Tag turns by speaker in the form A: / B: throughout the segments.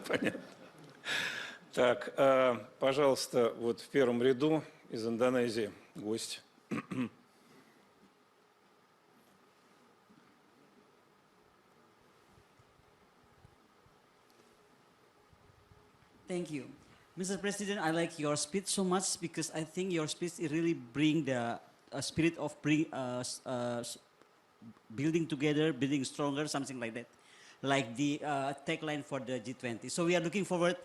A: Понятно. Так, пожалуйста, вот в первом ряду из Индонезии гость.
B: Thank you. Mr. President, I like your speech so much because I think your speech really bring the spirit of building together, building stronger, something like that, like the tagline for the G20. So we are looking forward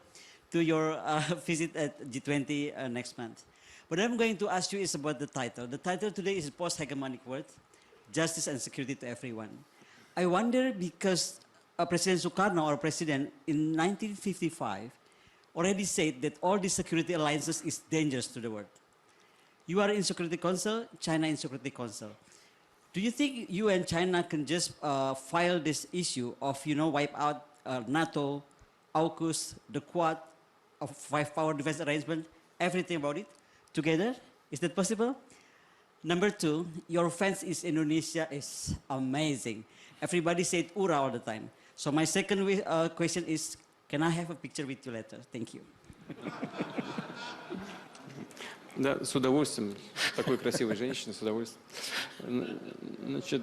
B: to your visit at G20 next month. What I'm going to ask you is about the title. The title today is Post-Hegemonic World, Justice and Security to Everyone. I wonder because President Sukarno, our president, in 1955, already said that all these security alliances is dangerous to the world. You are in Security Council, China in Security Council. Do you think you and China can just file this issue of, wipe out NATO, AUKUS, the Quad, of five-power defense arrangement, everything about it together? Is that possible? Number two, your fans in Indonesia is amazing. Everybody said "ura" all the time. So my second question is, can I have a picture with you later? Thank you.
C: Да, с удовольствием. Такой красивой женщине, с удовольствием. Значит,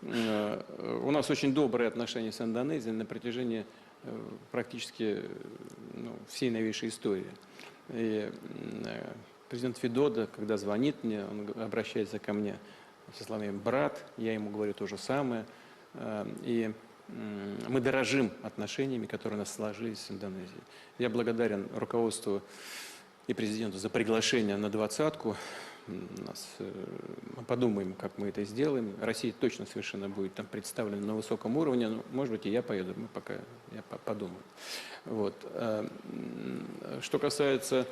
C: у нас очень добрые отношения с Индонезией на протяжении практически всей новейшей истории. И президент Видодо, когда звонит мне, он обращается ко мне со словами «брат», я ему говорю то же самое. И мы дорожим отношениями, которые у нас сложились с Индонезией. Я благодарен руководству и президенту за приглашение на двадцатку. Мы подумаем, как мы это сделаем. Россия точно совершенно будет там представлена на высоком уровне. Но, может быть, и я поеду, я подумаю. Вот. Что касается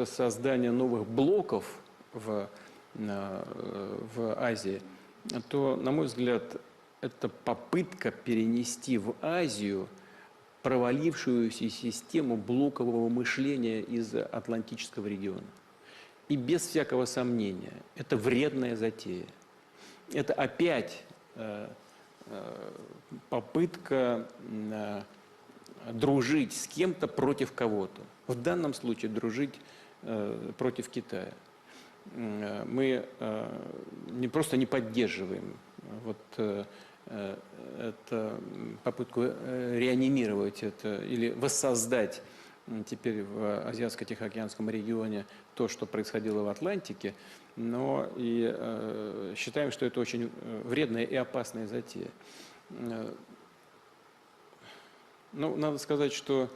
C: создания новых блоков в Азии, то, на мой взгляд, это попытка перенести в Азию провалившуюся систему блокового мышления из Атлантического региона. И без всякого сомнения, это вредная затея. Это опять попытка дружить с кем-то против кого-то. В данном случае дружить против Китая. Мы просто не поддерживаем эту попытку реанимировать это или воссоздать теперь в Азиатско-Тихоокеанском регионе то, что происходило в Атлантике, но и считаем, что это очень вредная и опасная затея. Ну, надо сказать, что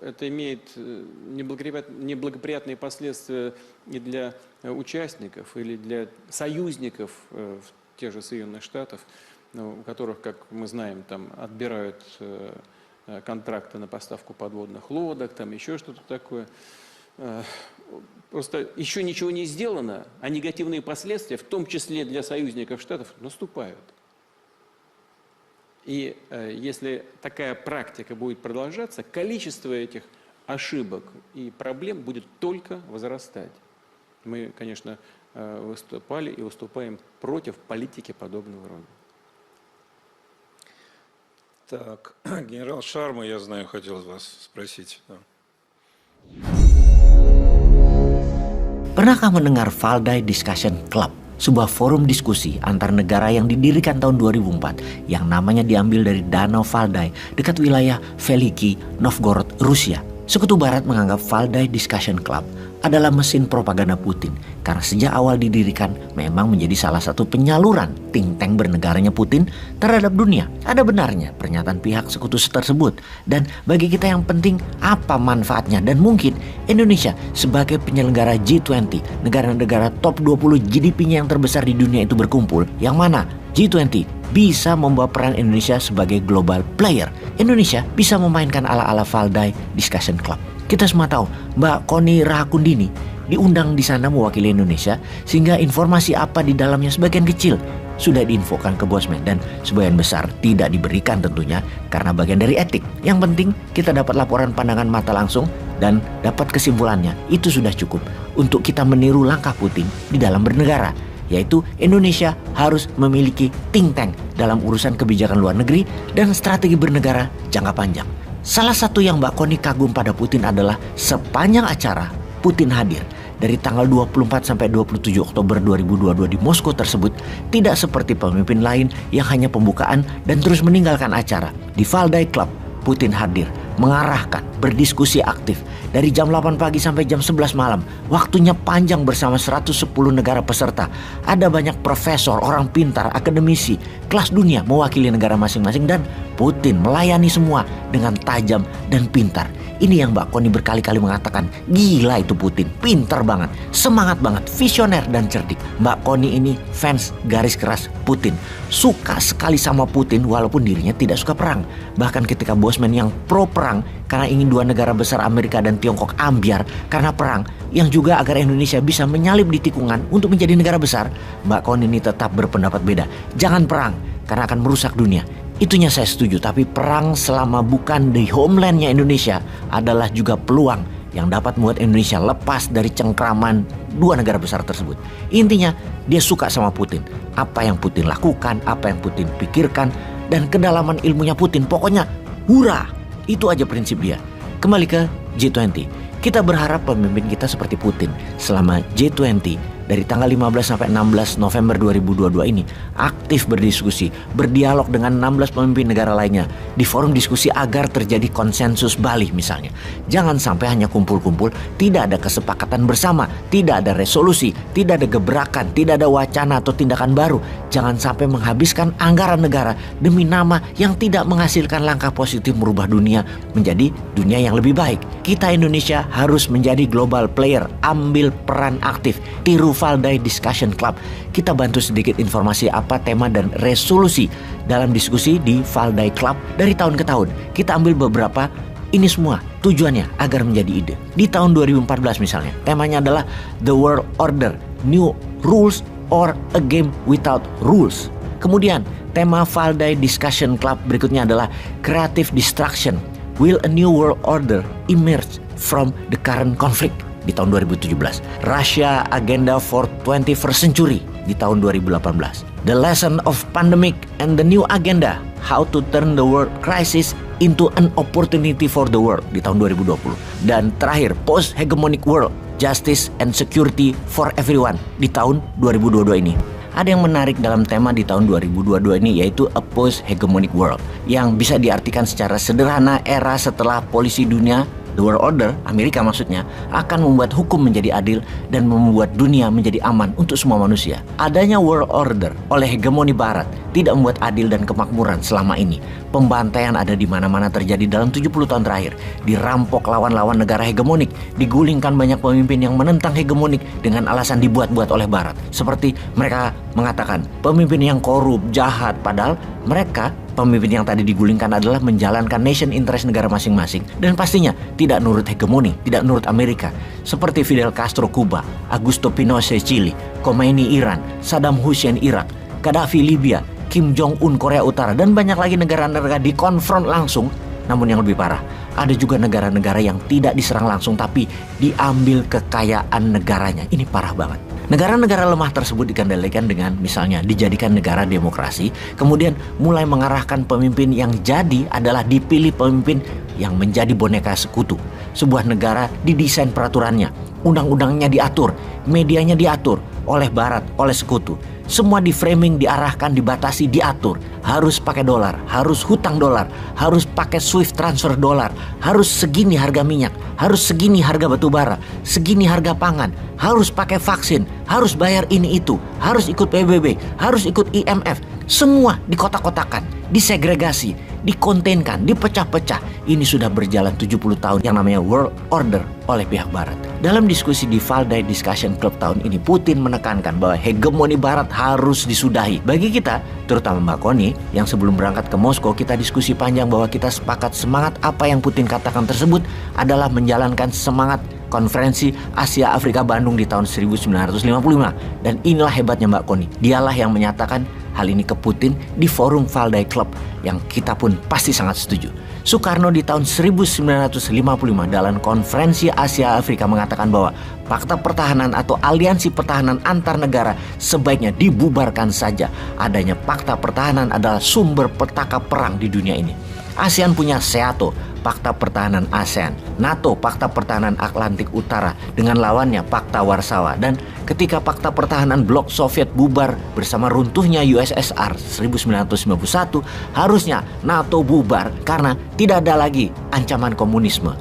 C: это имеет неблагоприятные последствия и для участников, или для союзников в тех же Соединенных Штатах, у которых, как мы знаем, там отбирают контракты на поставку подводных лодок, там еще что-то такое. Просто еще ничего не сделано, а негативные последствия, в том числе для союзников Штатов, наступают. И если такая практика будет продолжаться, количество этих ошибок и проблем будет только возрастать. Мы, конечно, выступали и выступаем против политики подобного рода.
A: Так, генерал Шарма, я знаю, хотел вас спросить. Да.
D: Pernahkah mendengar Valdai Discussion Club? Sebuah forum diskusi antar negara yang didirikan tahun 2004 yang namanya diambil dari Danau Valdai dekat wilayah Veliki, Novgorod, Rusia. Sekutu Barat menganggap Valdai Discussion Club adalah mesin propaganda Putin karena sejak awal didirikan memang menjadi salah satu penyaluran think tank bernegaranya Putin terhadap dunia. Ada benarnya pernyataan pihak sekutu tersebut, dan bagi kita yang penting apa manfaatnya, dan mungkin Indonesia sebagai penyelenggara G20, negara-negara top 20 GDP-nya yang terbesar di dunia itu berkumpul, yang mana G20 bisa membawa peran Indonesia sebagai global player. Indonesia bisa memainkan ala-ala Valdai Discussion Club. Kita semua tahu Mbak Koni Rahakundini diundang di sana mewakili Indonesia, sehingga informasi apa di dalamnya sebagian kecil sudah diinfokan ke Bosman dan sebagian besar tidak diberikan tentunya karena bagian dari etik. Yang penting kita dapat laporan pandangan mata langsung dan dapat kesimpulannya. Itu sudah cukup untuk kita meniru langkah Putin di dalam bernegara. yaitu Indonesia harus memiliki think tank dalam urusan kebijakan luar negeri dan strategi bernegara jangka panjang. Salah satu yang Mbak Koni kagum pada Putin adalah sepanjang acara Putin hadir. Dari tanggal 24 sampai 27 Oktober 2022 di Moskow tersebut tidak seperti pemimpin lain yang hanya pembukaan dan terus meninggalkan acara. Di Valdai Club, Putin hadir, mengarahkan, berdiskusi aktif dari jam 8 pagi sampai jam 11 malam. Waktunya panjang bersama 110 negara peserta. Ada banyak profesor, orang pintar, akademisi, kelas dunia mewakili negara masing-masing dan Putin melayani semua dengan tajam dan pintar. Ini yang Mbak Koni berkali-kali mengatakan, gila itu Putin, pintar banget, semangat banget, visioner dan cerdik. Mbak Koni ini fans garis keras Putin, suka sekali sama Putin walaupun dirinya tidak suka perang. Bahkan ketika Bosman yang pro perang karena ingin dua negara besar Amerika dan Tiongkok ambyar karena perang, yang juga agar Indonesia bisa menyalip di tikungan untuk menjadi negara besar, Mbak Koni ini tetap berpendapat beda. Jangan perang karena akan merusak dunia. Itunya saya setuju, tapi perang selama bukan di homelandnya Indonesia adalah juga peluang yang dapat membuat Indonesia lepas dari cengkraman dua negara besar tersebut. Intinya dia suka sama Putin. Apa yang Putin lakukan, apa yang Putin pikirkan, dan kedalaman ilmunya Putin. Pokoknya hurra, itu aja prinsip dia. Kembali ke G20. Kita berharap pemimpin kita seperti Putin selama G20 dari tanggal 15 sampai 16 November 2022 ini aktif berdiskusi, berdialog dengan 16 pemimpin negara lainnya di forum diskusi agar terjadi konsensus Bali misalnya. Jangan sampai hanya kumpul-kumpul, tidak ada kesepakatan bersama, tidak ada resolusi, tidak ada gebrakan, tidak ada wacana atau tindakan baru. Jangan sampai menghabiskan anggaran negara demi nama yang tidak menghasilkan langkah positif merubah dunia menjadi dunia yang lebih baik. Kita Indonesia harus menjadi global player, ambil peran aktif, tiru Valdai Discussion Club. Kita bantu sedikit informasi apa tema dan resolusi dalam diskusi di Valdai Club dari tahun ke tahun. Kita ambil beberapa, ini semua tujuannya agar menjadi ide. Di tahun 2014 misalnya, temanya adalah The World Order, New Rules or a Game Without Rules. Kemudian tema Valdai Discussion Club berikutnya adalah Creative Destruction. Will a new world order emerge from the current conflict? Di tahun 2017. Russia Agenda for 21st Century di tahun 2018. The Lesson of Pandemic and the New Agenda, How to Turn the World Crisis into an Opportunity for the World di tahun 2020. Dan terakhir, Post Hegemonic World, Justice and Security for Everyone di tahun 2022 ini. Ada yang menarik dalam tema di tahun 2022 ini, yaitu A Post Hegemonic World, yang bisa diartikan secara sederhana era setelah polisi dunia, The World Order, Amerika maksudnya, akan membuat hukum menjadi adil dan membuat dunia menjadi aman untuk semua manusia. Adanya World Order oleh hegemoni Barat tidak membuat adil dan kemakmuran selama ini. Pembantaian ada di mana-mana terjadi dalam 70 tahun terakhir. Dirampok lawan-lawan negara hegemonik, digulingkan banyak pemimpin yang menentang hegemonik dengan alasan dibuat-buat oleh Barat. Seperti mereka mengatakan pemimpin yang korup, jahat, padahal mereka pemimpin yang tadi digulingkan adalah menjalankan nation interest negara masing-masing dan pastinya tidak nurut hegemoni, tidak nurut Amerika. Seperti Fidel Castro Kuba, Augusto Pinochet Chili, Khomeini Iran, Saddam Hussein Irak, Gaddafi Libya, Kim Jong-un Korea Utara, dan banyak lagi negara-negara dikonfront langsung. Namun yang lebih parah, ada juga negara-negara yang tidak diserang langsung tapi diambil kekayaan negaranya. Ini parah banget. Negara-negara lemah tersebut dikendalikan dengan misalnya dijadikan negara demokrasi, kemudian mulai mengarahkan pemimpin yang jadi adalah dipilih pemimpin yang menjadi boneka sekutu. Sebuah negara didesain peraturannya, undang-undangnya diatur, medianya diatur oleh Barat, oleh sekutu. Semua di framing, diarahkan, dibatasi, diatur. Harus pakai dolar, harus hutang dolar, harus pakai Swift transfer dolar, harus segini harga minyak, harus segini harga batu bara, segini harga pangan, harus pakai vaksin, harus bayar ini itu, harus ikut PBB, harus ikut IMF. Semua dikotak-kotakan, disegregasi, dikontenkan, dipecah-pecah. Ini sudah berjalan 70 tahun yang namanya World Order oleh pihak Barat. Dalam diskusi di Valdai Discussion Club tahun ini, Putin menekankan bahwa hegemoni Barat harus disudahi. Bagi kita, terutama Mbak Koni, yang sebelum berangkat ke Moskow kita diskusi panjang bahwa kita sepakat semangat apa yang Putin katakan tersebut adalah menjalankan semangat Konferensi Asia Afrika Bandung di tahun 1955. Dan inilah hebatnya Mbak Koni. Dialah yang menyatakan hal ini ke Putin di forum Valdai Club yang kita pun pasti sangat setuju. Soekarno di tahun 1955 dalam konferensi Asia Afrika mengatakan bahwa fakta pertahanan atau aliansi pertahanan antar negara sebaiknya dibubarkan saja. Adanya fakta pertahanan adalah sumber petaka perang di dunia ini. ASEAN punya SEATO, Fakta Pertahanan ASEAN, NATO, Fakta Pertahanan Atlantik Utara, dengan lawannya Fakta Warsawa. Dan ketika Fakta Pertahanan Blok Soviet bubar bersama runtuhnya USSR 1991, harusnya NATO bubar karena tidak ada lagi ancaman komunisme.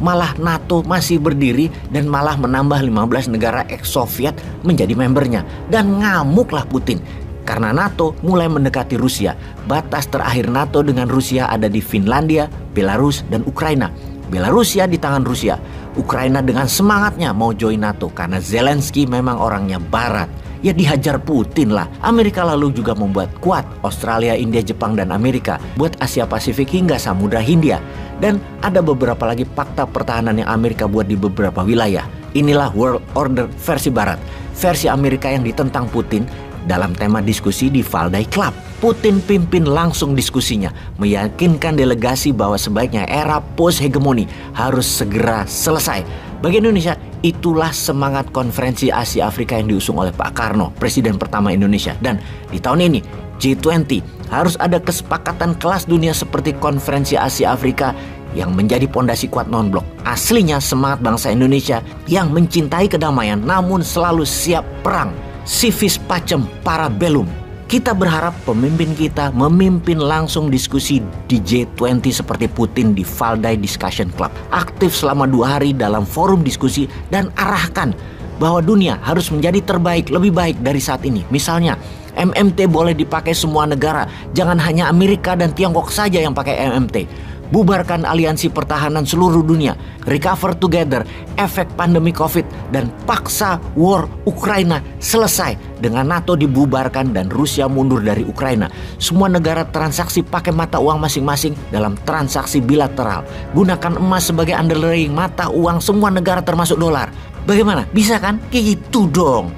D: Malah NATO masih berdiri dan malah menambah 15 negara ex-Soviet menjadi membernya. Dan ngamuklah Putin. Karena NATO mulai mendekati Rusia. Batas terakhir NATO dengan Rusia ada di Finlandia, Belarus, dan Ukraina. Belarusia di tangan Rusia. Ukraina dengan semangatnya mau join NATO karena Zelensky memang orangnya barat. Ya dihajar Putin lah. Amerika lalu juga membuat kuat Australia, India, Jepang, dan Amerika. Buat Asia Pasifik hingga Samudra Hindia. Dan ada beberapa lagi fakta pertahanan yang Amerika buat di beberapa wilayah. Inilah World Order versi barat. Versi Amerika yang ditentang Putin dalam tema diskusi di Valdai Club. Putin pimpin langsung diskusinya, meyakinkan delegasi bahwa sebaiknya era post-hegemoni harus segera selesai. Bagi Indonesia, itulah semangat konferensi Asia Afrika yang diusung oleh Pak Karno, Presiden pertama Indonesia. Dan di tahun ini, G20 harus ada kesepakatan kelas dunia seperti konferensi Asia Afrika yang menjadi pondasi kuat non-blok. Aslinya semangat bangsa Indonesia yang mencintai kedamaian namun selalu siap perang. Civis pacem parabellum. Kita berharap pemimpin kita memimpin langsung diskusi di G20 seperti Putin di Valdai Discussion Club. Aktif selama 2 hari dalam forum diskusi dan arahkan bahwa dunia harus menjadi terbaik, lebih baik dari saat ini. Misalnya, MMT boleh dipakai semua negara, jangan hanya Amerika dan Tiongkok saja yang pakai MMT. Bubarkan aliansi pertahanan seluruh dunia, recover together, efek pandemi COVID, dan paksa war Ukraina selesai dengan NATO dibubarkan dan Rusia mundur dari Ukraina. Semua negara transaksi pakai mata uang masing-masing dalam transaksi bilateral. Gunakan emas sebagai underlying mata uang semua negara termasuk dolar. Bagaimana? Bisa kan? Gitu dong.